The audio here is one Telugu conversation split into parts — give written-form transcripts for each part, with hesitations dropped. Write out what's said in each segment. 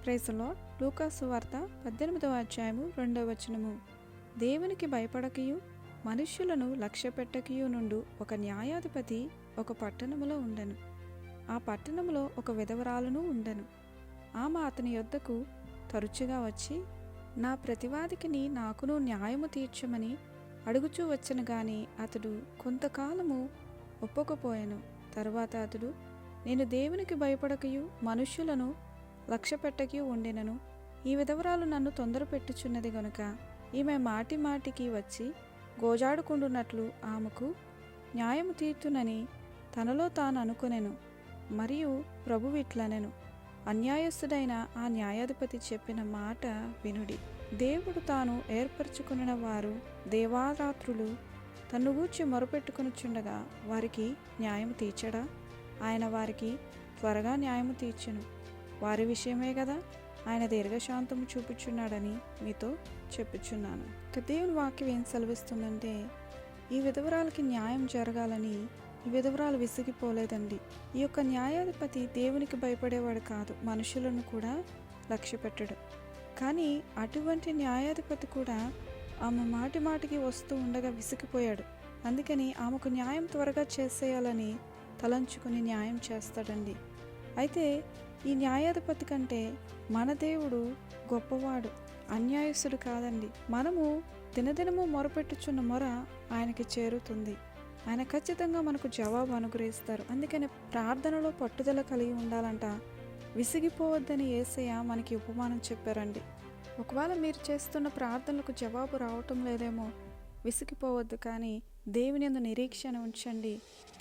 Praise the lord. లూకాసు వార్త 18వ అధ్యాయము 2వ వచనము. దేవునికి భయపడకయు మనుష్యులను లక్ష్యపెట్టకయు నుండు ఒక న్యాయాధిపతి ఒక పట్టణములో ఉండెను. ఆ పట్టణములో ఒక విధవరాలును ఉండెను. ఆమె అతని యొద్దకు తరచుగా వచ్చి, నా ప్రతివాదికిని నాకును న్యాయము తీర్చమని అడుగుచూ వచ్చెను గాని అతడు కొంతకాలము ఒప్పకపోయెను. తరువాత అతడు, నేను దేవునికి భయపడకయు మనుష్యులను లక్ష్యపెట్టకయు ఉండెనను. ఈ విధవరాలు నన్ను తొందర పెట్టుచున్నది గనుక ఈమె మాటి మాటికి వచ్చి గోజాడుకుండునట్లు ఆమెకు న్యాయము తీర్చునని తనలో తాను అనుకొనెను. మరియు ప్రభువు ఇట్లనెను, అన్యాయస్తుడైన ఆ న్యాయాధిపతి చెప్పిన మాట వినుడి. దేవుడు తాను ఏర్పరచుకున్న వారు దేవారాత్రులు తన్ను గూర్చి మొరపెట్టుకొనుచుండగా వారికి న్యాయము తీర్చడా? ఆయన వారికి త్వరగా న్యాయము తీర్చును. వారి విషయమే కదా ఆయన దీర్ఘశాంతము చూపుచున్నాడని మీతో చెప్పుచున్నాను. దేవుని వాక్యం ఏం సెలవిస్తుందంటే, ఈ విధవరాలకి న్యాయం జరగాలని ఈ విధవరాలు విసిగిపోలేదండి. ఈ యొక్క న్యాయాధిపతి దేవునికి భయపడేవాడు కాదు, మనుషులను కూడా లక్ష్య పెట్టడు. కానీ అటువంటి న్యాయాధిపతి కూడా ఆమె మాటి మాటికి వస్తూ ఉండగా విసిగిపోయాడు. అందుకని ఆమెకు న్యాయం త్వరగా చేసేయాలని తలంచుకుని న్యాయం చేస్తాడండి. అయితే ఈ న్యాయాధిపతి కంటే మన దేవుడు గొప్పవాడు, అన్యాయస్తుడు కాదండి. మనము దినదినము మొరపెట్టుచున్న మొర ఆయనకి చేరుతుంది. ఆయన ఖచ్చితంగా మనకు జవాబు అనుగ్రహిస్తారు. అందుకని ప్రార్థనలో పట్టుదల కలిగి ఉండాలంట. విసిగిపోవద్దని యేసయ్య మనకి ఉపమానం చెప్పారండి. ఒకవేళ మీరు చేస్తున్న ప్రార్థనలకు జవాబు రావటం లేదేమో, విసిగిపోవద్దు, కానీ దేవుని యందు నిరీక్షణ ఉంచండి.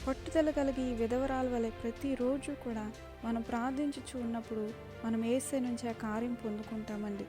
పట్టుదల కలిగి ఈ విధవరాల వలె ప్రతిరోజు కూడా మనం ప్రార్థించుచు ఉన్నప్పుడు మనం యేసయ్య నుంచి ఆ కార్యం పొందుకుంటామండి.